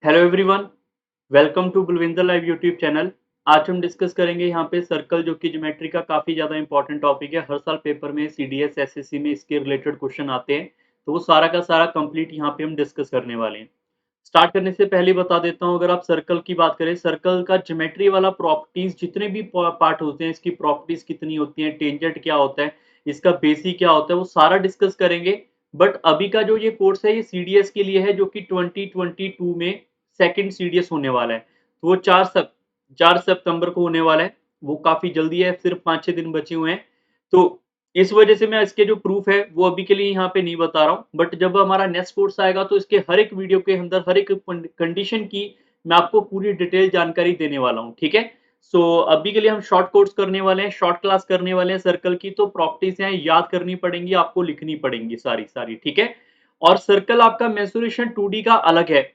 Hello everyone, welcome to Bulwinder live YouTube channel. आज हम discuss करेंगे यहाँ पे सर्कल, जो कि ज्योमेट्री का काफ़ी ज़्यादा इंपॉर्टेंट टॉपिक है। हर साल पेपर में सीडीएस एसएससी में इसके रिलेटेड क्वेश्चन आते हैं, तो वो सारा का सारा कंप्लीट यहाँ पे हम डिस्कस करने वाले हैं। स्टार्ट करने से पहले बता देता हूँ, अगर आप सर्कल की बात करें, सर्कल का ज्योमेट्री वाला प्रॉपर्टीज जितने भी पार्ट होते हैं, इसकी प्रॉपर्टीज कितनी होती हैं, टेंजेंट क्या होता है, इसका बेसिक क्या होता है, वो सारा डिस्कस करेंगे। बट अभी का जो ये कोर्स है, ये सीडीएस के लिए है, जो कि 2022 में सेकंड सीडीएस होने वाला है। तो वो 4 सितंबर को होने वाला है। वो काफी जल्दी है, सिर्फ 5-6 दिन बचे हुए हैं। तो इस वजह से मैं इसके जो प्रूफ है वो अभी के लिए यहाँ पे नहीं बता रहा हूँ, बट जब हमारा नेक्स्ट कोर्स आएगा तो इसके हर एक वीडियो के अंदर हर एक कंडीशन की मैं आपको पूरी डिटेल जानकारी देने वाला हूँ। ठीक है। सो अभी के लिए हम शॉर्ट कोर्स करने वाले हैं, शॉर्ट क्लास करने वाले हैं सर्कल की। तो प्रॉपर्टीज हैं, याद करनी पड़ेंगी, आपको लिखनी पड़ेंगी सारी सारी। ठीक है। और सर्कल आपका मेंसुरेशन 2D का अलग है।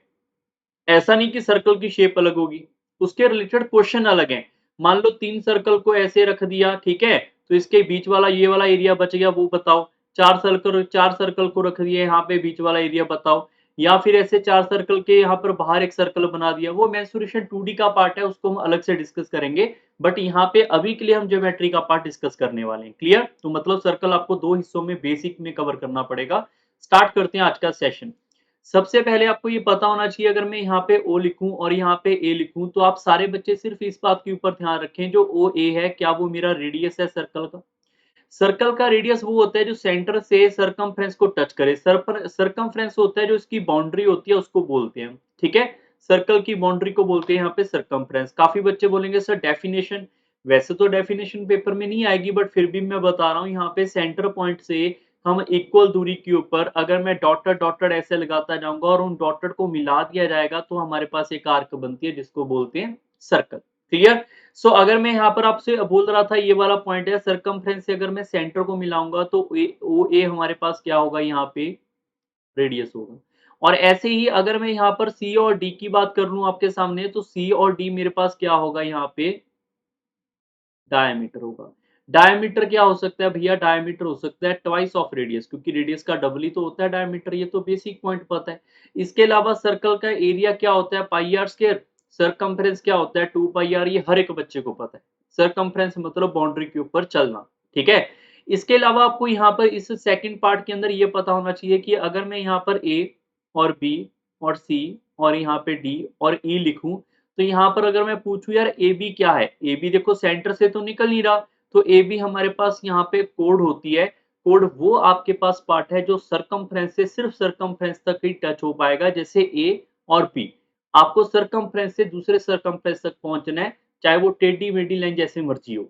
ऐसा नहीं कि सर्कल की शेप अलग होगी, उसके रिलेटेड क्वेश्चन अलग हैं। मान लो 3 सर्कल को ऐसे रख दिया, ठीक है, तो इसके बीच वाला ये वाला एरिया बच गया, वो बताओ। 4 सर्कल को रख दिया, यहाँ पे बीच वाला एरिया बताओ। या फिर ऐसे 4 सर्कल के यहाँ पर बाहर एक सर्कल बना दिया, वो मेंसुरेशन 2D का पार्ट है, उसको हम अलग से डिस्कस करेंगे। बट यहाँ पे अभी के लिए हम ज्योमेट्री का पार्ट डिस्कस करने वाले हैं। क्लियर? तो मतलब सर्कल आपको 2 हिस्सों में बेसिक में कवर करना पड़ेगा। स्टार्ट करते हैं आज का सेशन। सबसे पहले आपको ये पता होना चाहिए, अगर मैं यहाँ पे O लिखूं और यहाँ पे A लिखूं, तो आप सारे बच्चे सिर्फ इस बात के ऊपर ध्यान रखें, जो OA है क्या वो मेरा रेडियस है सर्कल का। सर्कल का रेडियस वो होता है जो सेंटर से सरकमफ्रेंस को टच करे। सरकमफ्रेंस होता है जो इसकी बाउंड्री होती है, उसको बोलते हैं। ठीक है। सर्कल की बाउंड्री को बोलते हैं यहाँ पे सरकमफ्रेंस। काफी बच्चे बोलेंगे सर डेफिनेशन, वैसे तो डेफिनेशन पेपर में नहीं आएगी, बट फिर भी मैं बता रहा हूँ। यहाँ पे सेंटर पॉइंट से हम इक्वल दूरी के ऊपर अगर मैं डॉटेड डॉटेड ऐसे लगाता जाऊंगा और उन डॉटेड को मिला दिया जाएगा, तो हमारे पास एक आर्क बनती है जिसको बोलते हैं सर्कल। क्लियर? सो अगर मैं यहाँ पर आपसे बोल रहा था, ये वाला पॉइंट है सरकमफ्रेंस से अगर मैं सेंटर को मिलाऊंगा, तो ओ ए हमारे पास क्या होगा, यहाँ पे रेडियस होगा। और ऐसे ही अगर मैं यहाँ पर सी और डी की बात कर लूं आपके सामने, तो सी और डी मेरे पास क्या होगा, यहाँ पे डायमीटर होगा। डायमीटर क्या हो सकता है भैया? डायमीटर हो सकता है ट्वाइस ऑफ रेडियस, क्योंकि रेडियस का डबल ही तो होता है डायमीटर। ये तो बेसिक पॉइंट पता है। इसके अलावा सर्कल का एरिया क्या होता है? पाई आर स्क्वायर। सरकमफ्रेंस क्या होता है? 2 पाई आर। ये हर एक बच्चे को पता है। सरकमफ्रेंस मतलब बाउंड्री के ऊपर चलना। ठीक है। इसके अलावा आपको यहाँ पर इस सेकंड पार्ट के अंदर ये पता होना चाहिए कि अगर मैं यहाँ पर ए और बी और सी और यहाँ पे डी और ई लिखूं, तो यहाँ पर अगर मैं पूछूं यार ए बी क्या है, ए बी देखो सेंटर से तो निकल नहीं रहा, तो ए बी हमारे पास यहाँ पे कोड होती है। कोड वो आपके पास पार्ट है जो सरकमफ्रेंस से सिर्फ सरकमफ्रेंस तक ही टच हो पाएगा, जैसे ए और बी। आपको सरकमफ्रेंस से दूसरे सरकमफ्रेंस तक पहुंचना है, चाहे वो टेढ़ी मेढ़ी लाइन जैसे मर्जी हो।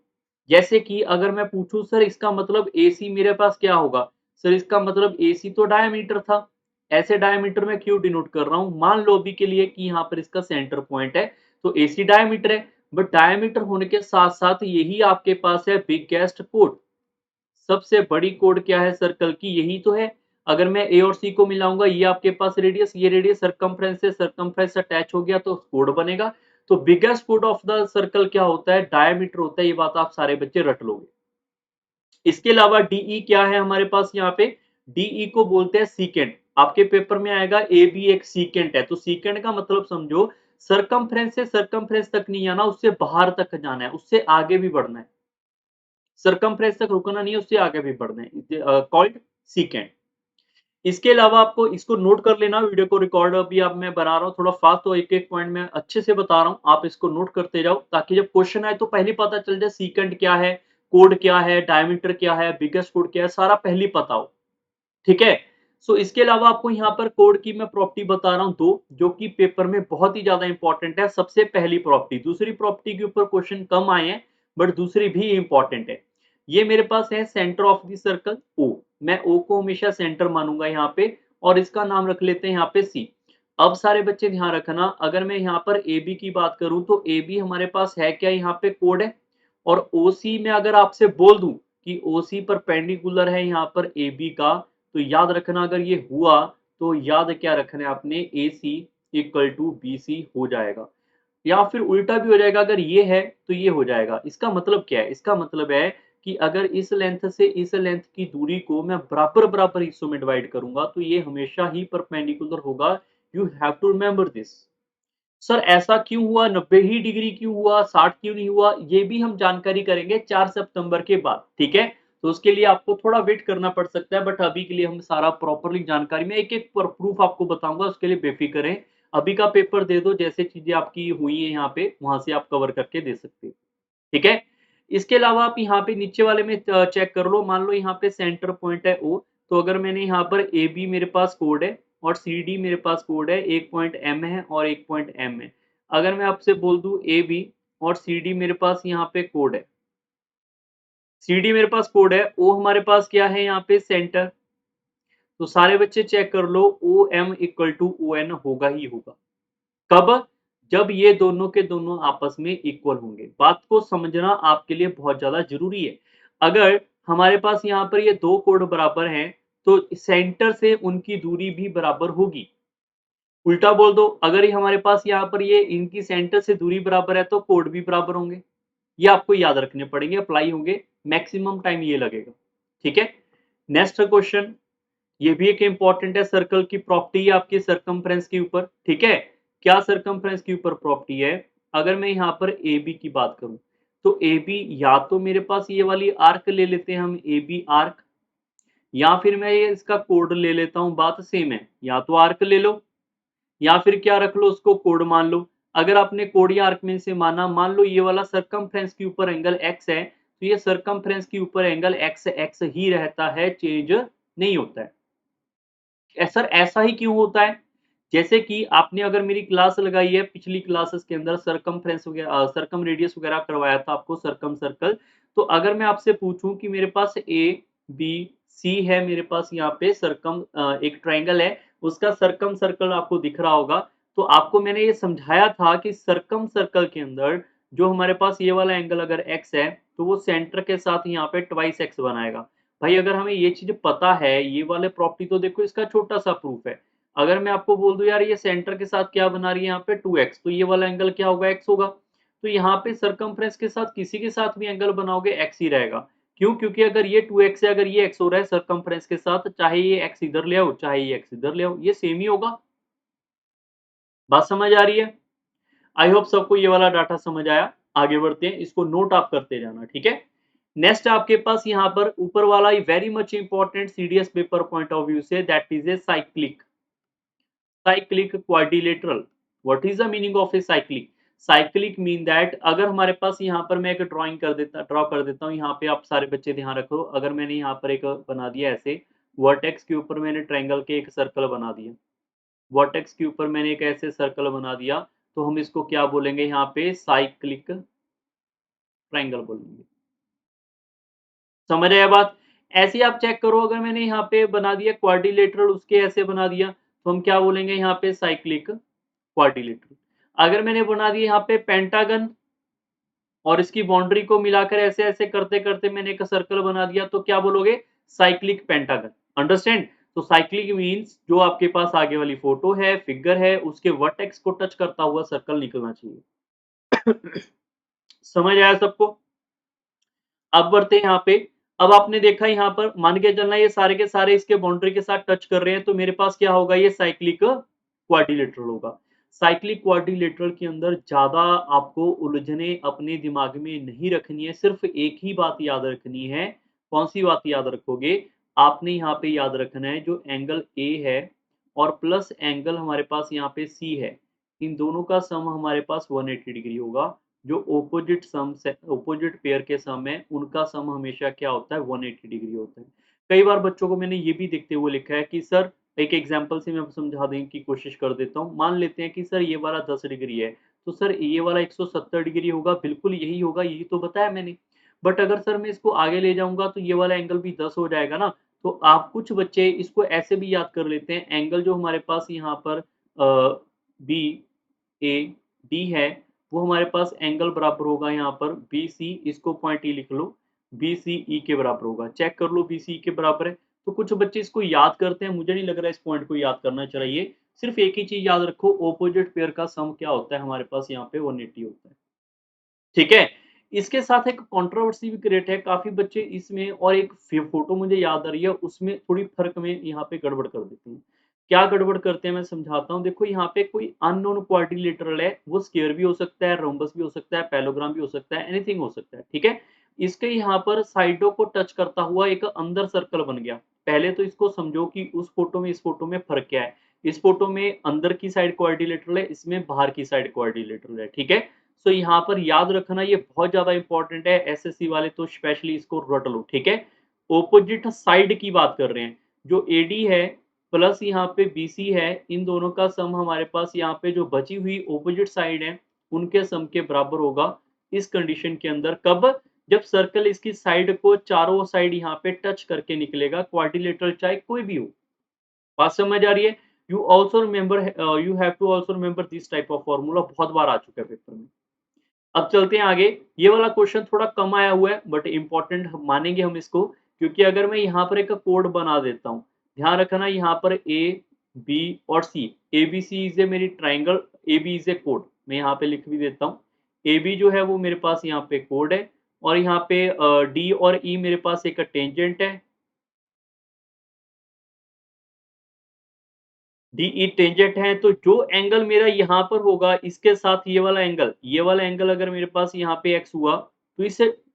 जैसे कि अगर मैं पूछूं सर इसका मतलब ए सी मेरे पास क्या होगा, सर इसका मतलब ए सी तो डायमीटर था। ऐसे डायमीटर में क्यों डिनोट कर रहा हूं? मान लो अभी के लिए कि यहाँ पर इसका सेंटर पॉइंट है, तो एसी डायमीटर है। बट डायमीटर होने के साथ साथ यही आपके पास है बिगेस्ट कोड। सबसे बड़ी कोड क्या है सर्कल की? यही तो है। अगर मैं ए और सी को मिलाऊंगा, ये आपके पास रेडियस, ये रेडियस सरकमफ्रेंस से सरकमफ्रेंस अटैच हो गया, तो कोड बनेगा। तो biggest code of the circle क्या होता है? डायमीटर होता है। ये बात आप सारे बच्चे रट लोगे। इसके अलावा डीई क्या है हमारे पास यहाँ पे? डीई को बोलते हैं सीकेंट। आपके पेपर में आएगा ए बी एक सीकेंट है, तो सीकेंट का मतलब समझो सरकमफ्रेंस से सरकमफ्रेंस तक नहीं आना, उससे बाहर तक जाना है, उससे आगे भी बढ़ना है। सरकमफ्रेंस तक रुकना नहीं है, उससे आगे भी बढ़ना है, कॉल्ड सीकेंट। इसके अलावा आपको इसको नोट कर लेना, वीडियो को रिकॉर्ड अभी अब मैं बना रहा हूँ थोड़ा फास्ट, तो एक एक पॉइंट में अच्छे से बता रहा हूँ, आप इसको नोट करते जाओ, ताकि जब क्वेश्चन आए तो पहले पता चल जाए सीकेंट क्या है, कोड क्या है, डायमीटर क्या है, बिगेस्ट कोड क्या है, सारा पहले पता हो। ठीक है। सो इसके अलावा आपको यहाँ पर कोड की मैं प्रॉपर्टी बता रहा हूँ दो, जो कि पेपर में बहुत ही ज्यादा इंपॉर्टेंट है। सबसे पहली प्रॉपर्टी, दूसरी प्रॉपर्टी के ऊपर क्वेश्चन कम आए हैं, बट दूसरी भी इंपॉर्टेंट है। ये मेरे पास है centre of the circle O. मैं ओ को हमेशा सेंटर मानूंगा यहाँ पे, और इसका नाम रख लेते हैं यहाँ पे सी। अब सारे बच्चे ध्यान रखना, अगर मैं यहाँ पर ए बी की बात करूं, तो ए बी हमारे पास है क्या, यहाँ पे कोड है। और ओ सी में अगर आपसे बोल दूं कि ओ सी परपेंडिकुलर है यहाँ पर ए बी का, तो याद रखना अगर ये हुआ, तो याद क्या रखना है आपने, ए सी इक्वल टू बी सी हो जाएगा। या फिर उल्टा भी हो जाएगा, अगर ये है तो ये हो जाएगा। इसका मतलब क्या है? इसका मतलब है कि अगर इस लेंथ से इस लेंथ की दूरी को मैं बराबर बराबर हिस्सों में डिवाइड करूंगा, तो ये हमेशा ही परपेंडिकुलर होगा। You have to remember this. Sir ऐसा क्यों हुआ, 90 ही डिग्री क्यों हुआ, 60 क्यों नहीं हुआ, ये भी हम जानकारी करेंगे 4 सितंबर के बाद, ठीक है? तो उसके लिए आपको थोड़ा वेट करना पड़ सकता है, बट अभी के लिए हम सारा प्रॉपर्ली जानकारी मैं एक-एक पर प्रूफ आपको बताऊँगा, उसके लिए बेफ़िक्र रहें। अभी का पेपर दे दो, जैसे चीज़ें आपकी हुई हैं यहाँ पे, वहाँ से आप कवर करके दे सकते हो, ठीक है? इसके अलावा आप यहाँ पे नीचे वाले में चेक कर लो, मान लो यहाँ पे सेंटर पॉइंट है O, तो अगर मैंने यहाँ पर AB मेरे पास कोड है और CD मेरे पास कोड है, 1 पॉइंट M है और 1 पॉइंट M है। अगर मैं आपसे बोल दूँ AB और CD मेरे पास यहाँ पे कोड है, CD मेरे पास कोड है, O हमारे पास क्या है यहाँ पे सेंटर, तो सारे बच्चे चेक कर लो OM इक्वल टू ON होगा ही होगा। कब? जब ये दोनों के दोनों आपस में इक्वल होंगे। बात को समझना आपके लिए बहुत ज़्यादा ज़रूरी है। अगर हमारे पास यहाँ पर ये 2 कोण बराबर हैं, तो सेंटर से उनकी दूरी भी बराबर होगी। उल्टा बोल दो, अगर ये हमारे पास यहाँ पर ये इनकी सेंटर से दूरी बराबर है, तो कोण भी बराबर होंगे। ये आपको याद रखने पड़ेंगे, अप्लाई होंगे, मैक्सिमम टाइम ये लगेगा। ठीक है? नेक्स्ट क्वेश्चन, ये भी एक इम्पोर्टेंट है, सर्कल की प्रॉपर्टी है आपकी सरकमफ्रेंस के ऊपर, ठीक है? क्या सरकमफ्रेंस के ऊपर प्रॉपर्टी है? अगर मैं यहाँ पर AB की बात करूँ, तो AB या तो मेरे पास ये वाली आर्क ले लेते हैं हम AB आर्क, या फिर मैं ये इसका कोड ले लेता हूँ, बात सेम है। या तो आर्क ले लो या फिर क्या रख लो, उसको कोड मान लो। अगर आपने कोड या आर्क में से माना, मान लो ये वाला सरकमफ्रेंस के ऊपर एंगल x है, तो ये सरकमफ्रेंस के ऊपर एंगल x ही रहता है, चेंज नहीं होता है। सर ऐसा ही क्यों होता है? जैसे कि आपने अगर मेरी क्लास लगाई है, पिछली क्लासेस के अंदर सरकमफ्रेंस वगैरह सर्कम रेडियस वगैरह करवाया था आपको, सर्कम सर्कल। तो अगर मैं आपसे पूछूँ कि मेरे पास ए, बी, सी है, मेरे पास यहाँ पे सर्कम एक ट्रायंगल है, उसका सर्कम सर्कल आपको दिख रहा होगा। तो आपको मैंने ये समझाया था कि सर्कम सर्कल के अंदर जो हमारे पास ये वाला एंगल अगर x है, तो वो सेंटर के साथ यहाँ पे ट्वाइस x बनाएगा। भाई अगर हमें ये चीज़ पता है, ये वाले प्रॉपर्टी तो देखो इसका छोटा-सा प्रूफ है। अगर मैं आपको बोल दूँ यार ये सेंटर के साथ क्या बना रही है यहाँ पे 2x, तो ये वाला एंगल क्या होगा, x होगा। तो यहाँ पे सरकमफ्रेंस के साथ किसी के साथ भी एंगल बनाओगे x ही रहेगा। क्यों? क्योंकि अगर ये 2x है, अगर ये x हो रहा है सरकमफ्रेंस के साथ, चाहे ये x इधर ले आओ, चाहे ये x इधर ले आओ, ये सेम ही होगा। बात समझ आ रही है? आई होप सबको ये वाला डाटा समझ आया। आगे बढ़ते हैं, इसको नोट आप करते जाना, ठीक है? नेक्स्ट आपके पास यहाँ पर ऊपर वाला very much important CDS paper point of view से, that is a cyclic quadrilateral. What is the meaning of a cyclic? Cyclic mean that अगर हमारे पास यहाँ पर मैं एक ड्रॉ कर देता हूँ, यहाँ पे आप सारे बच्चे ध्यान रखो। अगर मैंने यहाँ पर एक बना दिया ऐसे, वर्टेक्स के ऊपर मैंने ट्रायंगल के एक सर्कल बना दिया, वर्टेक्स के ऊपर मैंने एक ऐसे सर्कल बना दिया, तो हम इसको क्या बोलेंगे यहाँ पे, साइक्लिक ट्रायंगल बोलेंगे। समझ आया बात? ऐसे ही आप चेक करो, अगर मैंने यहाँ पे बना दिया क्वाड्रिलेटरल, उसके ऐसे बना दिया, तो हम क्या बोलेंगे यहाँ पे, साइक्लिक क्वाड्रिलेटरल। अगर मैंने बना दिया यहाँ पे पेंटागन और इसकी बाउंड्री को मिलाकर ऐसे-ऐसे करते-करते मैंने एक सर्कल बना दिया, तो क्या बोलोगे, साइक्लिक पेंटागन। अंडरस्टैंड? तो साइक्लिक मीन्स जो आपके पास आगे वाली फोटो है, फिगर है, उसके वर्टेक्स को टच करता हुआ सर्कल निकलना चाहिए। समझ आया सबको? अब बढ़ते हैं यहाँ पे। अब आपने देखा यहाँ पर, मान के चलना ये सारे के सारे इसके बाउंड्री के साथ टच कर रहे हैं, तो मेरे पास क्या होगा, ये साइक्लिक क्वाड्रिलेटरल होगा। साइक्लिक क्वाड्रिलेटरल के अंदर ज़्यादा आपको उलझने अपने दिमाग में नहीं रखनी है, सिर्फ़ एक ही बात याद रखनी है। कौन-सी बात याद रखोगे? आपने यहाँ पे याद रखना है, जो एंगल ए है और प्लस एंगल हमारे पास यहाँ पे सी है, इन दोनों का सम हमारे पास 180 डिग्री होगा। जो ऑपोजिट पेयर के सम है, उनका सम हमेशा क्या होता है, 180 डिग्री होता है। कई बार बच्चों को मैंने ये भी देखते हुए लिखा है कि सर, एक एग्जांपल से मैं समझाने की कोशिश कर देता हूँ। मान लेते हैं कि सर ये वाला 10 डिग्री है, तो सर ये वाला 170 डिग्री होगा, बिल्कुल यही होगा, यही तो बताया मैंने। बट अगर सर मैं इसको आगे ले जाऊँगा तो ये वाला एंगल भी 10 हो जाएगा ना। तो आप कुछ बच्चे इसको ऐसे भी याद कर लेते हैं, एंगल जो हमारे पास यहाँ पर बी ए डी है, वो हमारे पास एंगल बराबर होगा यहाँ पर BC, इसको पॉइंट ई लिख लो, BCE के बराबर होगा। चेक कर लो BCE के बराबर है। तो कुछ बच्चे इसको याद करते हैं, मुझे नहीं लग रहा है इस पॉइंट को याद करना चाहिए। सिर्फ एक ही चीज़ याद रखो, ऑपोजिट पेयर का सम क्या होता है हमारे पास यहाँ पे, 180 होता है। ठीक है? इसके साथ एक कंट्रोवर्सी भी क्रिएट है, काफ़ी बच्चे इसमें, और एक फ़ोटो मुझे याद आ रही है, उसमें थोड़ी फ़र्क में यहाँ पे गड़बड़ कर देते हैं। क्या गड़बड़ करते हैं मैं समझाता हूँ। देखो यहाँ पे कोई अननोन क्वाड्रिलेटरल है, वो स्क्वायर भी हो सकता है, रोम्बस भी हो सकता है, पैरेललोग्राम भी हो सकता है, एनीथिंग हो सकता है, ठीक है? इसके यहाँ पर साइडों को टच करता हुआ एक अंदर सर्कल बन गया। पहले तो इसको समझो कि उस फ़ोटो में, इस फ़ोटो में फ़र्क क्या है? इस फ़ोटो में अंदर की साइड क्वाड्रिलेटरल है, इसमें बाहर की साइड क्वाड्रिलेटरल है, ठीक है? सो यहाँ पर याद रखना ये बहुत ज़्यादा इम्पोर्टेंट है, एसएससी वाले तो स्पेशली इसको रट लो, ठीक है? ऑपोजिट साइड की बात कर रहे हैं, जो एडी है प्लस यहाँ पे बीसी है, इन दोनों का सम हमारे पास यहाँ पे जो बची हुई ऑपोजिट साइड है, उनके सम के बराबर होगा। इस कंडीशन के अंदर कब? जब सर्कल इसकी साइड को चारों साइड यहाँ पे टच करके निकलेगा, क्वाड्रिलेटरल चाहे कोई भी हो। बात समझ आ रही है? You also remember you have to also remember this type of formula, बहुत बार आ चुका है पेपर में। अब चलते हैं आगे। ये वाला क्वेश्चन थोड़ा कम आया हुआ है बट इम्पोर्टेंट मानेंगे हम इसको, क्योंकि अगर मैं यहाँ पर एक कोड बना देता हूँ, ध्यान रखना यहाँ पर ए, बी और सी, एबीसी इज ए मेरी triangle, A B is a कोड, मैं यहाँ पे लिख भी देता हूँ। ए बी जो है वो मेरे पास यहाँ पे कोड है, और यहाँ पे डी और ई मेरे पास एक टेंजेंट है, डीई टेंजेंट है। तो जो एंगल मेरा यहाँ पर होगा इसके साथ ये वाला एंगल अगर मेरे पास यहाँ पे एक्स हुआ, तो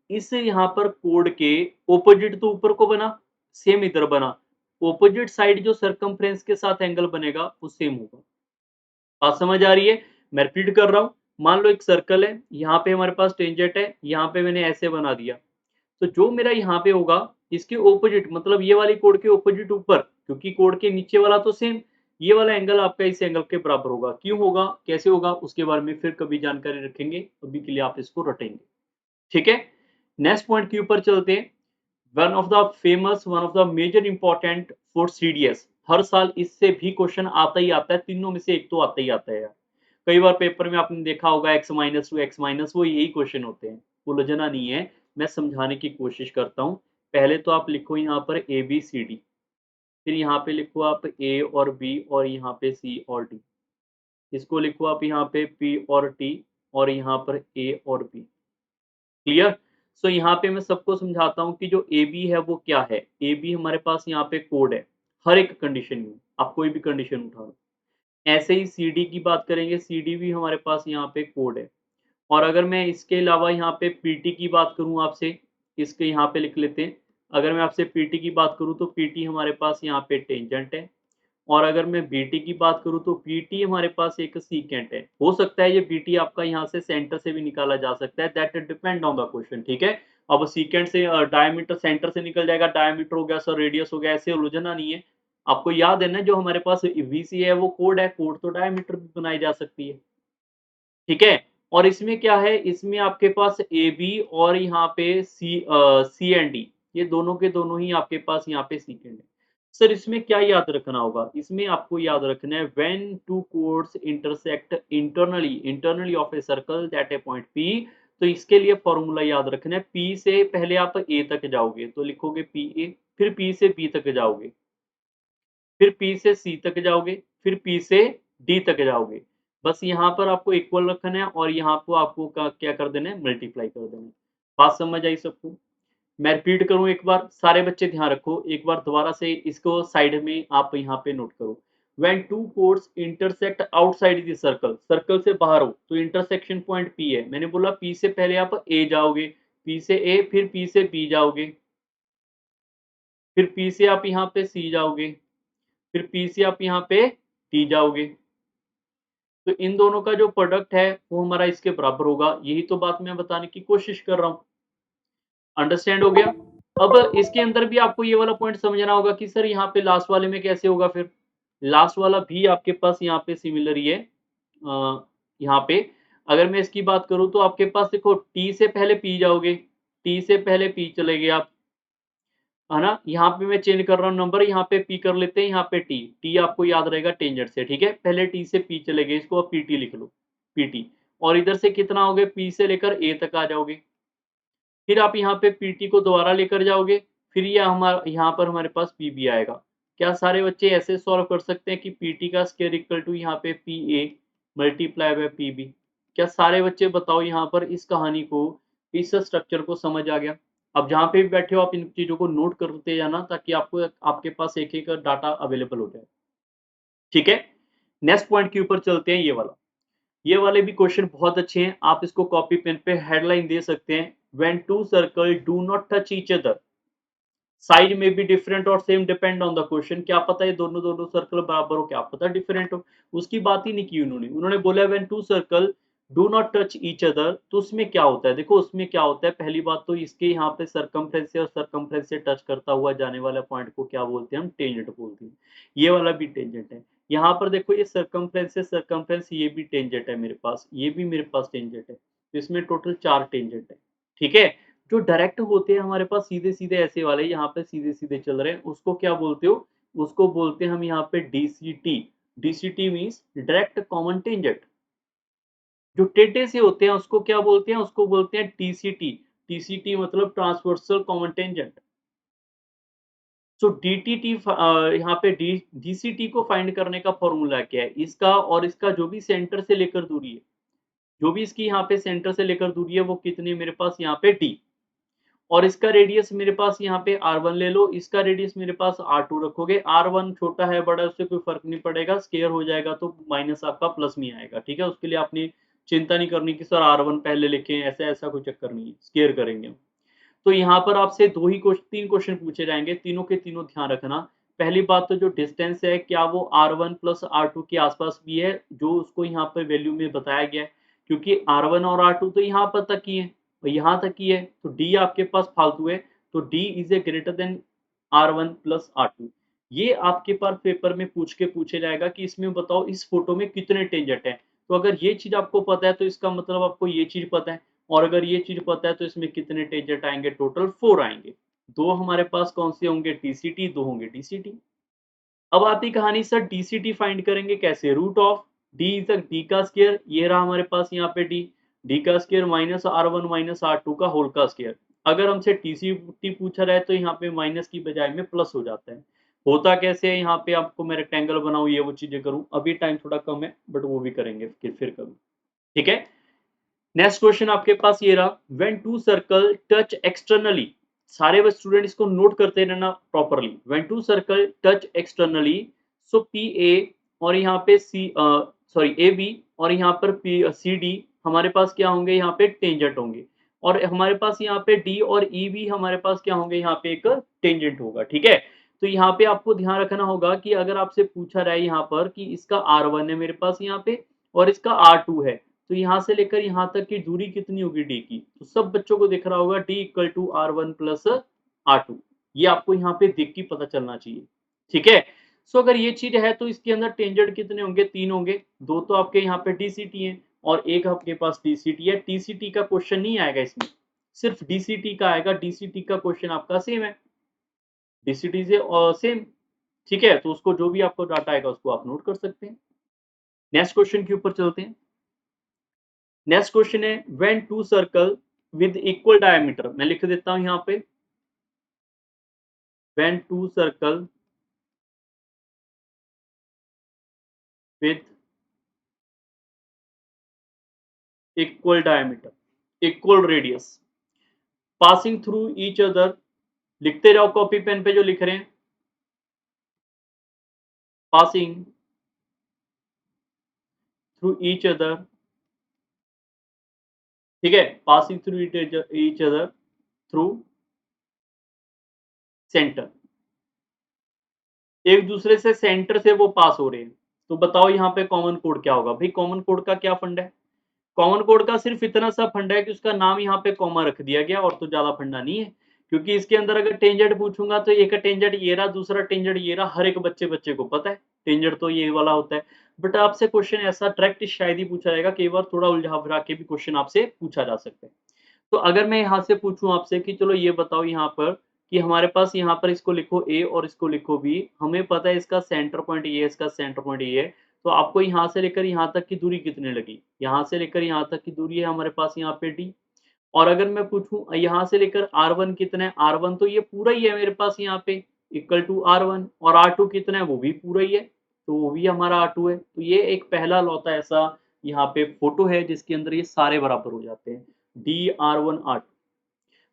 इस यहाँ पर कोड के ऑपोजिट तो ऊपर को बना, सेम इधर बना। ऑपोजिट साइड जो सरकमफ्रेंस के साथ एंगल बनेगा वो सेम होगा। बात समझ आ रही है? मैं रिपीट कर रहा हूँ। मान लो एक सर्कल है, यहाँ पे हमारे पास टेंजेंट है, यहाँ पे मैंने ऐसे बना दिया। तो जो मेरा यहाँ पे होगा, इसके ऑपोजिट मतलब ये वाली कोड के ऑपोजिट ऊपर, क्योंकि कोड के नीचे वाला तो सेम, ये वाला एंगल आपका इस एंगल के बराबर होगा। क्यों होगा, कैसे होगा, उसके बारे में फिर कभी जानकारी रखेंगे, अभी के लिए आप इसको रटेंगे, ठीक है? नेक्स्ट पॉइंट के ऊपर चलते हैं। One of the major important for CDS, हर साल इससे भी क्वेश्चन आता ही आता है, तीनों में से एक तो आता ही आता है यार। कई बार पेपर में आपने देखा होगा x minus two x minus, वो यही क्वेश्चन होते हैं, उलझना नहीं है, मैं समझाने की कोशिश करता हूँ। पहले तो आप लिखो यहाँ पर ए बी सी डी, फिर यहाँ पे लिखो आप ए और बी और यहाँ पे सी और डी, इसको लिखो आप यहाँ पे पी और टी और यहाँ पर ए और बी। क्लियर? सो यहाँ पे मैं सबको समझाता हूँ कि जो ए बी है वो क्या है। ए बी हमारे पास यहाँ पे कोड है, हर एक कंडीशन में, आप कोई भी कंडीशन उठा लो। ऐसे ही सी डी की बात करेंगे, सी डी भी हमारे पास यहाँ पे कोड है। और अगर मैं इसके अलावा यहाँ पे पीटी की बात करूँ आपसे, इसके यहाँ पे लिख लेते हैं। अगर मैं आपसे पीटी की बात करूँ तो पीटी हमारे पास यहाँ पे टेंजेंट है। और अगर मैं बीटी की बात करूँ तो बीटी हमारे पास एक सीकेंट है। हो सकता है ये बीटी आपका यहाँ से सेंटर से भी निकाला जा सकता है, that depend on the question, ठीक है? अब सीकेंट से डायमीटर सेंटर से निकल जाएगा, डायमीटर हो गया सर, रेडियस हो गया, ऐसे उलझना नहीं है। आपको याद है ना, जो हमारे पास वीसी है वो कोड है, कोड तो डायमीटर भी बनाई जा सकती है, ठीक है? और इसमें क्या है, इसमें आपके पास ए बी और यहाँ पे सी एंड डी, ये दोनों के दोनों ही आपके पास यहाँ पे सीकेंड है। सर इसमें क्या याद रखना होगा? इसमें आपको याद रखना है when two chords intersect internally of a circle that a point P, तो इसके लिए फॉर्मूला याद रखना है। पी से पहले आप ए तक जाओगे तो लिखोगे पी ए, फिर पी से बी तक जाओगे, फिर पी से सी तक जाओगे, फिर पी से डी तक जाओगे। बस यहाँ पर आपको इक्वल रखना है और यहाँ को आपको क्या कर देना है, मल्टीप्लाई कर देना है। बात समझ आई सबको? मैं रिपीट करूँ एक बार, सारे बच्चे ध्यान रखो, एक बार दोबारा से इसको साइड में आप यहाँ पे नोट करो। When two chords intersect outside the circle, circle से बाहर हो तो इंटरसेक्शन पॉइंट पी है। मैंने बोला पी से पहले आप ए जाओगे, पी से ए, फिर पी से बी जाओगे, फिर पी से आप यहाँ पे सी जाओगे, फिर पी से आप यहाँ पे डी जाओगे। तो इन दोनों का जो प्रोडक्ट है वो हमारा इसके बराबर होगा। यही तो बात मैं बताने की कोशिश कर रहा हूँ। अंडरस्टैंड हो गया? अब इसके अंदर भी आपको ये वाला पॉइंट समझना होगा कि सर यहाँ पे लास्ट वाले में कैसे होगा फिर? लास्ट वाला भी आपके पास यहाँ पे सिमिलर ही है। यहाँ पे अगर मैं इसकी बात करूँ तो आपके पास देखो टी से पहले पी जाओगे, टी से पहले पी चले गए आप, है ना? यहाँ पे मैं चेंज कर रहा हूँ नंबर, यहाँ पे पी कर लेते हैं, यहाँ पे टी। टी आपको याद रहेगा टेंजेंट से, ठीक है? पहले टी से पी चले गए, इसको आप पीटी लिख लो, पीटी। और इधर से कितना हो गए, पी से लेकर ए तक आ जाओगे। फिर आप यहाँ पे पीटी को दोबारा लेकर जाओगे, फिर ये यहाँ पर हमारे पास पीबी आएगा। क्या सारे बच्चे ऐसे सॉल्व कर सकते हैं कि पीटी का स्क्वायर इक्वल टू यहाँ पे पीए मल्टीप्लाई बाय पीबी? क्या सारे बच्चे बताओ यहाँ पर इस कहानी को, इस स्ट्रक्चर को समझ आ गया? अब जहाँ पे भी बैठे हो आप इन चीज़ों को नोट करते जाना ताकि आपको आपके पास एक-एक डाटा अवेलेबल हो जाए। ठीक है, नेक्स्ट पॉइंट के ऊपर चलते हैं, ये वाला। ये वाले भी क्वेश्चन बहुत अच्छे हैं, आप इसको कॉपी पेन पे हेडलाइन दे सकते हैं, when two circle do not touch each other, size में बी डिफरेंट और same depend on the question. क्या पता ये दोनों दोनों सर्कल बराबर हो, क्या पता डिफरेंट हो, उसकी बात ही नहीं की उन्होंने। उन्होंने बोला when two circle do not touch each other, तो उसमें क्या होता है, देखो उसमें क्या होता है, पहली बात तो इसके यहाँ पे सरकमफ्रेंस से और सरकमफ्रेंस से टच करता हुआ जाने वाला पॉइंट को क्या बोलते हैं, हम टेंजेंट बोलते हैं। ये वाला भी टेंजेंट है। यहाँ पर देखो ये सरकमफ्रेंस से सरकमफ्रेंस, ये भी टेंजेंट है मेरे पास, ये भी मेरे पास टेंजेंट है, तो इसमें टोटल 4 टेंजेंट है। ठीक है, जो डायरेक्ट होते हैं हमारे पास सीधे-सीधे ऐसे वाले, यहाँ पे सीधे-सीधे चल रहे हैं, उसको क्या बोलते हो? उसको बोलते हैं हम यहाँ पे DCT. DCT means direct common tangent. जो टेढ़े से होते हैं उसको क्या बोलते हैं? उसको बोलते हैं टीसीटी। टीसीटी मतलब ट्रांसवर्सल कॉमन टेंजेंट। सो डीटीटी यहाँ पे डी डीसीटी को फाइंड करने का फॉर्मूला क्या है? इसका और इसका जो भी सेंटर से लेकर दूरी है, जो भी इसकी यहाँ पे सेंटर से लेकर दूरी है, वो कितनी है मेरे पास यहाँ पे डी। और इसका रेडियस मेरे पास यहाँ पे R1 ले लो, इसका रेडियस मेरे पास R2 रखोगे। R1 छोटा है बड़ा है उससे कोई फर्क नहीं पड़ेगा, स्क्वायर हो जाएगा तो माइनस आपका प्लस में आएगा। ठीक है, उसके लिए आपने चिंता नहीं करनी कि सर R1 पहले लिखें, ऐसा ऐसा कोई चक्कर नहीं है, स्क्वायर करेंगे हम। तो यहाँ पर आपसे 2 ही क्वेश्चन 3 क्वेश्चन पूछे जाएंगे, तीनों के तीनों ध्यान रखना। पहली बात तो जो डिस्टेंस है, क्या वो R1 प्लस R2 के आसपास भी है, जो उसको यहाँ पर वैल्यू में बताया गया है, क्योंकि R1 और R2 तो यहाँ पर तक ही है और यहाँ तक ही है, तो D आपके पास फालतू है, तो D is a greater than R1 plus R2। ये आपके पास पेपर में पूछ के पूछे जाएगा कि इसमें बताओ इस फोटो में कितने टेंजेंट हैं। तो अगर ये चीज आपको पता है तो इसका मतलब आपको ये चीज पता है, और अगर ये चीज पता है तो इसमें कितने टेंजेंट आएंगे, टोटल 4 आएंगे। 2 हमारे पास कौन से होंगे, टीसीटी, 2 होंगे डीसीटी। अब आती कहानी, सर डीसीटी फाइंड करेंगे कैसे, root of D is D का स्क्वायर, ये रहा हमारे पास यहाँ पे डी, डी का square minus R1 minus R2 का होल का स्क्वायर। अगर हमसे टीसीटी पूछा रहा है तो यहाँ पे माइनस की बजाय में प्लस हो जाता है। होता कैसे है, यहाँ पे आपको मैं रेक्टेंगल बनाऊं, ये वो चीजें करूं, अभी टाइम थोड़ा कम है बट वो भी करेंगे फिर कभी। ठीक है, नेक्स्ट क्वेश्चन आपके पास ये रहा, when two circle touch externally, सारे वो स्टूडेंट इसको नोट करते रहना properly. When two circle touch externally, so P A और यहाँ पे सी सॉरी ए बी और यहाँ पर पी सी डी हमारे पास क्या होंगे, यहाँ पे टेंजेंट होंगे, और हमारे पास यहाँ पे डी और ई भी हमारे पास क्या होंगे, यहाँ पे एक टेंजेंट होगा। ठीक है, तो यहाँ पे आपको ध्यान रखना होगा कि अगर आपसे पूछा रहा है यहाँ पर कि इसका R1 है मेरे पास यहाँ पे और इसका R2 है, तो यहाँ से लेकर यहाँ तक की दूरी कितनी होगी डी की, तो सब बच्चों को दिख रहा होगा D equal to R1 plus R2। ये आपको यहाँ पे देख के पता चलना चाहिए। ठीक है, सो अगर ये चीज है तो इसके अंदर टेंजेंट कितने होंगे, 3 होंगे, 2 तो आपके यहाँ पे डीसीटी है और एक आपके पास टीसीटी है। टीसीटी का क्वेश्चन नहीं आएगा इसमें, सिर्फ डीसीटी का आएगा। डीसीटी का क्वेश्चन आपका सेम है, डीसीटी से सेम। ठीक है, तो उसको जो भी आपको डाटा आएगा उसको आप नोट कर सकते हैं। नेक्स्ट क्वेश्चन के ऊपर चलते हैं। नेक्स्ट क्वेश्चन है, when two circle with equal diameter, मैं लिख देता हूं यहाँ पे, when two circle with equal diameter, equal radius, passing through each other, लिखते जाओ कॉपी पेन पे जो लिख रहे हैं, पासिंग थ्रू ईच अदर। ठीक है, passing through each other through centre, एक दूसरे से सेंटर से वो पास हो रहे हैं। तो बताओ यहाँ पे कॉमन कोड क्या होगा, भाई कॉमन कोड का क्या फंड है, कॉमन कोड का सिर्फ इतना सा फंडा है कि उसका नाम यहाँ पे कॉमा रख दिया गया, और तो ज्यादा फंडा नहीं है। क्योंकि इसके अंदर अगर टेंजेंट पूछूंगा तो एक टेंजेंट ये रहा, दूसरा टेंजेंट ये रहा, हर एक बच्चे को पता है टेंजेंट तो ये वाला होता है। बट आपसे क्वेश्चन ऐसा डायरेक्ट शायद ही पूछा जाएगा, कई बार थोड़ा उलझा फिरा के भी क्वेश्चन आपसे पूछा जा सकता है। तो अगर मैं यहाँ से पूछूं आपसे कि चलो ये बताओ यहाँ पर कि हमारे पास यहाँ पर इसको लिखो ए और इसको लिखो बी, हमें पता है इसका सेंटर पॉइंट ये है, इसका सेंटर पॉइंट ये है, तो आपको यहाँ से लेकर यहाँ तक की दूरी कितनी लगी, यहाँ से लेकर यहाँ तक की दूरी है हमारे पास यहाँ पे डी। और अगर मैं पूछूं यहाँ से लेकर R1 कितना है, R1 तो ये पूरा ही है मेरे पास यहाँ पे इक्वल टू R1, और R2 कितना है, वो भी पूरा ही है, तो वो भी हमारा R2 है। तो ये एक पहला लौता ऐसा यहाँ पे फोटो है जिसके अंदर ये सारे बराबर हो जाते हैं, D R1 R2।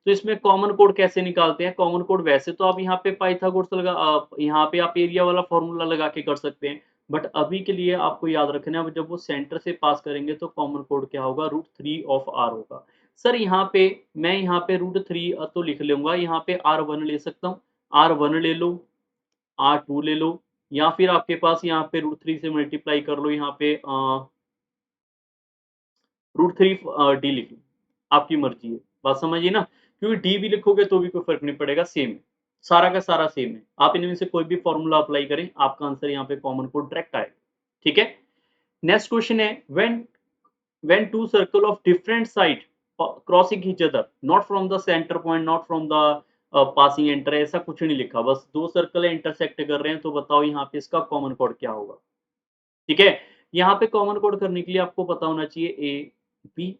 तो इसमें कॉमन कोड कैसे निकालते हैं, कॉमन कोड वैसे तो आप यहाँ पे पाइथागोरस लगा यहाँ पे आप एरिया वाला फॉर्मूला लगा के कर सकते हैं, बट अभी के लिए आपको याद रखना है जब वो सेंटर से पास करेंगे तो कॉमन कोड क्या होगा, √3 ऑफ r होगा। सर यहाँ पे मैं यहाँ पे √3 तो लिख लूँगा, यहाँ पे r1 ले सकता हूँ, r1 ले लो, r2 ले लो, या फिर आपके पास यहाँ पे √3 से मल्टीप्लाई कर लो, यहाँ पे √3 d लिख लो, आपकी मर्ज़ी है। बात समझिए ना? क्योंकि d भी लिखोगे तो भी कोई फ़र्क नहीं पड़ेगा, सेम है। सारा का सारा सेम है। आप इनमें से कोई भी फ़ॉर्मूला अप्लाई करें, आपका आंसर यहाँ पे कॉमन कोड डायरेक्ट आएगा। ठीक है? नेक्स्ट क्वेश्चन है when two circle of different side crossing each other, not from the center point, not from the passing enter, ऐसा कुछ नहीं लिखा, बस दो सर्कल है इंटरसेक्ट कर रहे हैं, तो बताओ यहाँ पे इसका कॉमन कोड क्या होगा। ठीक है, यहाँ पे कॉमन कोड करने के लिए आपको पता होना चाहिए ए बी,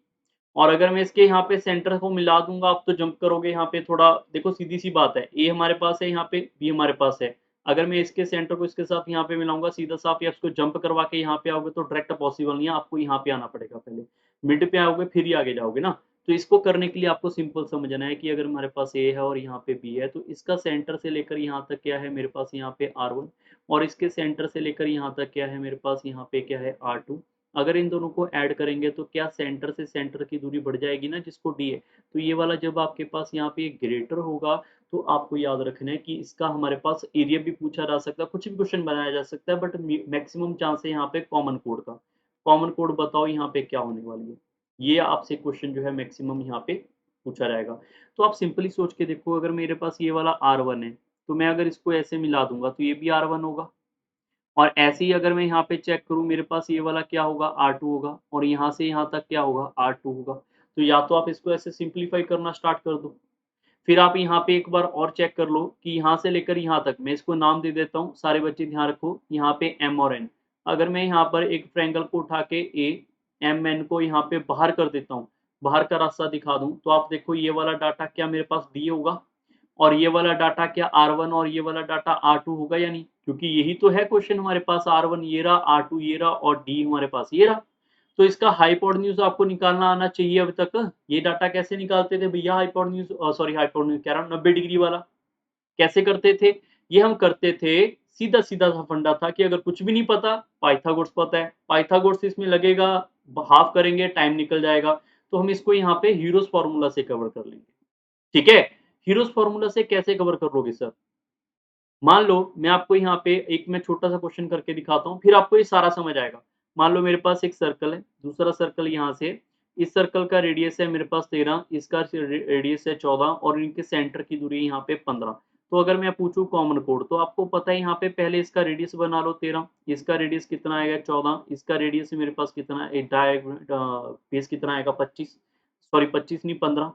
और अगर मैं इसके यहाँ पे सेंटर को मिला दूंगा, आप तो जंप करोगे यहाँ पे, थोड़ा देखो सीधी सी बात है, ए हमारे पास है, यहाँ पे बी हमारे पास है। अगर मैं इसके सेंटर को इसके साथ यहाँ पे मिलाऊंगा, सीधा सा आप या इसको जंप करवा के यहाँ पे आओगे तो डायरेक्ट पॉसिबल नहीं है, आपको यहाँ पे आना पड़ेगा पहले, मिड पे आओगे फिर ही आगे जाओगे ना। तो इसको करने के लिए आपको सिंपल समझना है कि अगर हमारे पास ए है और यहाँ पे बी है, तो इसका सेंटर से लेकर यहाँ तक क्या है मेरे पास, यहाँ पे R1, और इसके सेंटर से लेकर यहाँ तक क्या है मेरे पास, यहाँ पे क्या है R2। अगर इन दोनों को ऐड करेंगे तो क्या सेंटर से सेंटर की दूरी बढ़ जाएगी ना, जिसको डी है। तो ये वाला जब आपके पास यहाँ पे ग्रेटर होगा, तो आपको याद रखना है कि इसका हमारे पास एरिया भी पूछा जा सकता है, कुछ भी क्वेश्चन बनाया जा सकता है, बट मैक्सिमम चांस है यहाँ पे कॉमन कोड का। कॉमन कोड बताओ यहाँ पे क्या होने वाली है, ये आपसे क्वेश्चन जो है मैक्सिमम यहाँ पे पूछा जाएगा। तो आप सिंपली सोच के देखो, अगर मेरे पास ये वाला R1 है, तो मैं अगर इसको ऐसे मिला दूंगा तो ये भी R1 होगा, और ऐसे ही अगर मैं यहाँ पे चेक करूँ, मेरे पास ये वाला क्या होगा, R2 होगा, और यहाँ से यहाँ तक क्या होगा, R2 होगा। तो या तो आप इसको ऐसे सिंप्लीफाई करना स्टार्ट कर दो, फिर आप यहाँ पे एक बार और चेक कर लो कि यहाँ से लेकर यहाँ तक, मैं इसको नाम दे देता हूँ, सारे बच्चे ध्यान रखो, यहाँ पे M और N। अगर मैं यहाँ पर एक ट्रायंगल को उठा के AMN को यहाँ पे बाहर कर देता हूँ, बाहर का रास्ता दिखा दूँ, तो आप देखो ये वाला डाटा क्या मेरे पास D होगा, और ये वाला डाटा क्या R1, और ये वाला डाटा R2 होगा या नहीं? क्योंकि यही तो है क्वेश्चन हमारे पास, R1 ये रहा, R2 ये रहा, और D हमारे पास ये रहा। तो इसका हाइपोटेन्यूज आपको निकालना आना चाहिए अभी तक। ये डाटा कैसे निकालते थे भैया, हाइपोटेन्यूज सॉरी हाइपोटेन्यूज कह रहा हूँ, 90 डिग्री वाला कैसे करते थे? ये हम करते थे, सीधा-सीधा सा फंडा था कि अगर कुछ भी नहीं पता, पाइथागोरस पता है, पाइथागोरस इसमें लगेगा, हाफ करेंगे, टाइम निकल जाएगा, तो हम इसको यहाँ पे हीरोज फार्मूला से कवर कर लेंगे। ठीक है? हीरोज फार्मूला से कैसे कवर करोगे सर? मान लो मैं आपको यहाँ पे एक मैं छोटा-सा क्वेश्चन करके दिखाता हूँ, फिर आपको ये सारा समझ आएगा। मान लो मेरे पास एक सर्कल है, दूसरा सर्कल यहाँ से, इस सर्कल का रेडियस है मेरे पास 13, इसका रेडियस है 14, और इनके सेंटर की दूरी है यहाँ पे 15। तो अगर मैं पूछूँ कॉमन कोड, तो आपको पता है यहाँ पे पहले इसका रेडियस बना लो 13, इसका रेडियस कितना आएगा 14, इसका रेडियस मेरे पास कितना है बेस कितना आएगा 25, सॉरी 25 नहीं 15।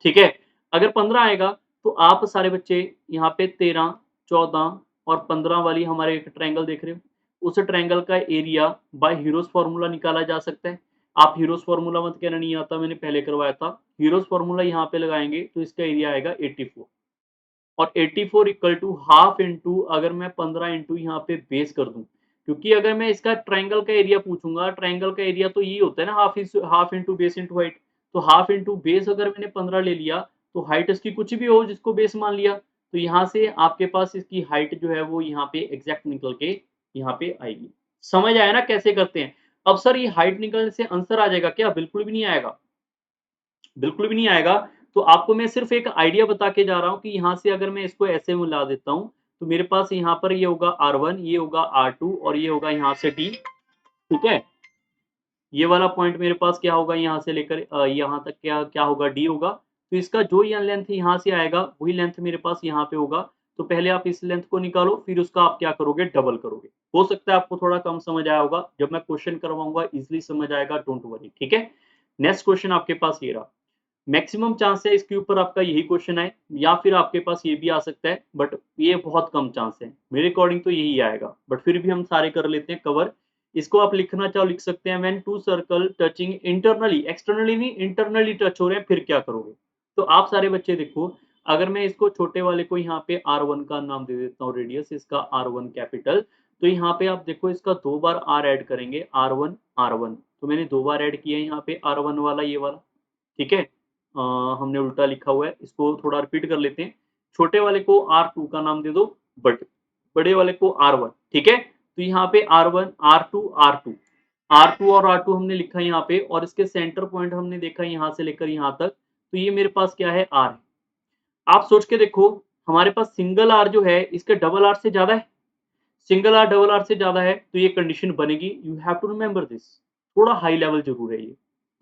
ठीक है? अगर 15 आएगा, तो आप सारे बच्चे यहाँ पे 13, 14 और 15 वाली हमारे एक ट्रायंगल देख रहे हो, उस ट्रायंगल का एरिया बाय हीरोज फार्मूला निकाला जा सकता है। आप हीरोज फार्मूला मत कहना नहीं आता, मैंने पहले करवाया था। हीरोज फार्मूला यहाँ पे लगाएँगे तो इसका एरिया आएगा 84, और 84 इक्वल टू हाफ इंटू, अगर मैं 15 इंटू यहाँ पे बेस कर दूँ, क्योंकि अगर मैं इसका ट्रायंगल का एरिया पूछूँगा, ट्रायंगल का एरिया तो यही होता है ना, half into base into height. तो हाफ इंटू बेस अगर मैंने 15 ले लिया, तो हाइट इसकी कुछ भी हो जिसको बेस मान लिया, तो यहाँ से आपके पास इसकी हाइट जो है वो यहाँ पे एग्ज़ैक्ट निकल के यहाँ पे आएगी। समझ आया ना कैसे करते हैं? अब सर ये हाइट निकलने से आंसर आ जाएगा क्या? बिल्कुल भी नहीं आएगा। बिल्कुल भी नहीं आएगा। तो आपको मैं सिर्फ़ एक आइडिया बता के जा रहा हूँ कि यहाँ से अगर मैं इसको ऐसे मिला देता हूँ, तो मेरे पास यहाँ पर ये होगा R1, ये होगा R2, और ये होगा यहाँ से D, ठीक है? ये वाला पॉइंट मेरे पास क्या होगा, यहाँ से लेकर यहाँ तक क्या क्या होगा, D होगा। तो इसका जो ये लेंथ यहाँ से आएगा, वही लेंथ मेरे पास यहाँ पे होगा। तो पहले आप इस लेंथ को निकालो, फिर उसका आप क्या करोगे, डबल करोगे। हो सकता है आपको थोड़ा कम समझ आया होगा, जब मैं क्वेश्चन करवाऊँगा ईज़िली समझ आएगा, डोंट वरी, ठीक है? नेक्स्ट क्वेश्चन आपके पास ये रहा। मैक्सिमम चांस है इसके ऊपर आपका यही क्वेश्चन आए, या फिर आपके पास ये भी आ सकता है, बट ये बहुत कम चांस है। मेरे अकॉर्डिंग तो यही आएगा, बट फिर भी हम सारे कर लेते हैं कवर। इसको आप लिखना चाहो लिख सकते हैं, when two circle touching internally, externally नहीं, इंटरनली टच हो रहे हैं, फिर क्या करोगे? तो आप सारे बच्चे देखो, अगर मैं इसको छोटे वाले को यहाँ पे R1 का नाम दे देता हूँ, रेडियस इसका R1 कैपिटल, तो यहाँ पे आप देखो इसका 2 बार R ऐड करेंगे, R1, R1। तो मैंने 2 बार ऐड किया है यहाँ पे R1 वाला, ये वाला, ठीक है? हमने उल्टा लिखा हुआ है, इसको थोड़ा रिपीट कर लेते हैं। छोटे वाले को R2 का नाम दे दो, बड़े वाले को R1, ठीक है? तो यहाँ पे R1, R2, R2, R2 और R2 हमने लिखा यहाँ पे और इसके सेंटर पॉइंट हमने देखा यहाँ से लेकर यहाँ तक, तो ये मेरे पास क्या है R है। आप सोच के देखो हमारे पास सिंगल R जो है इसके डबल R से ज़्यादा है। सिंगल आर डबल आर से ज़्यादा है तो ये कंडीशन बनेगी। You have to remember this. थोड़ा हाई लेवल ज़रूर है ये,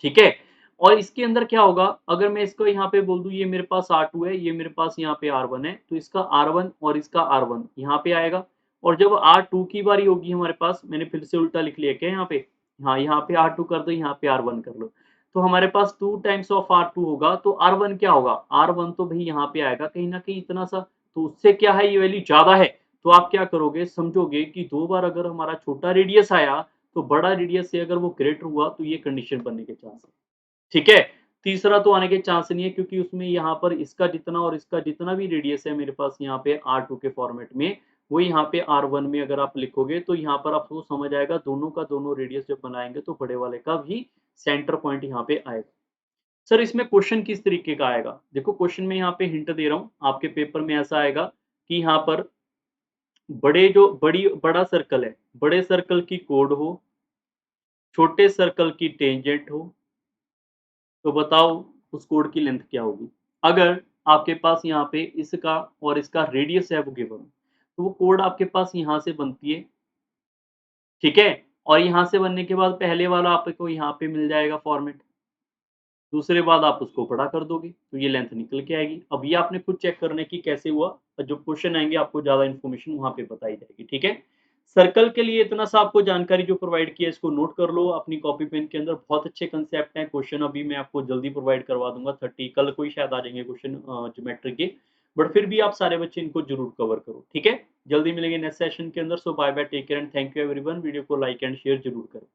ठीक है? और इसके अंदर क्या होगा अगर मैं इसको यहाँ पे बोल दूँ ये मेरे पास R2 है, ये मेरे पास यहाँ पे R1 है, तो इसका R1 और इसका R1 यहाँ पे आएगा और जब R2 की बारी होगी हमारे पास मैंने फिर से उल्टा लिख लिया क्या यहाँ पे? हाँ, यहाँ पे R2 कर दो, यहाँ पे R1 कर लो। तो हमारे पास 2 टाइम्स ऑफ R2 होगा तो R1 क्या होगा? R1 तो भई यहाँ पे आएगा कहीं न कहीं इतना सा, तो उससे क्या है ये वैल्यू ज़्यादा है। तो आप क्या करोगे समझोगे कि 2 बार अगर हमारा छोटा रेडियस आया, तो बड़ा रेडियस से अगर वो ग्रेटर हुआ तो ये कंडीशन बनने के चांस है। ठीक है? तीसरा तो आने के चांस नहीं है क्योंकि उसमें यहाँ पर इसका जितना और इसका जितना भी रेडियस है मेरे पास यहाँ पे R2 के फॉर्मेट में, वो यहाँ पे R1 में अगर आप लिखोगे तो यहाँ पर आपको समझ आएगा दोनों का दोनों रेडियस जब बनाएँगे तो बड़े वाले का भी सेंटर पॉइंट यहाँ पे आएगा। सर इसमें क्वेश्चन किस तरीके का आएगा? देखो क्वेश्चन में यहाँ पे हिंट दे रहा हूँ, आपके पेपर में ऐसा आएगा कि यहाँ पर बड़ा सर्कल है, बड़े सर्कल की कोड हो, छोटे सर्कल की टेंजेंट हो, तो बताओ उस कोड की लेंथ क्या होगी? अगर आपके पास यहाँ पे इसका और इसका रेडियस है वो गिवन, तो वो कोड आपके पास यहाँ से बनती है, ठीक है? और यहाँ से बनने के बाद पहले वाला आपको यहाँ पे मिल जाएगा फॉर्मेट। दूसरे बाद आप उसको बड़ा कर दोगे, तो ये लेंथ निकल के आएगी। अब ये आपने खुद चेक करना है कि कैसे हुआ और जो क्वेश्चन आएँगे आपको ज़्यादा इन्फॉर्मेशन वहाँ पे बताई जाएगी, ठीक है? सर्कल के लिए इतना सा आपको जानकारी जो प्रोवाइड की है इसको नोट कर लो अपनी कॉपी पेन के अंदर, बहुत अच्छे कांसेप्ट हैं, क्वेश्चन अभी मैं आपको जल्दी प्रोवाइड करवा दूँगा 30 कल को ही शायद आ जाएँगे क्वेश्चन ज्योमेट्री के, बट फिर भी आप सारे बच्चे इनको ज़रूर कवर करो, ठीक है? जल्दी मिलेंगे नेक्स्ट सेशन के अंदर, so bye bye, take care and thank you everyone. Video को लाइक एंड शेयर ज़रूर करें।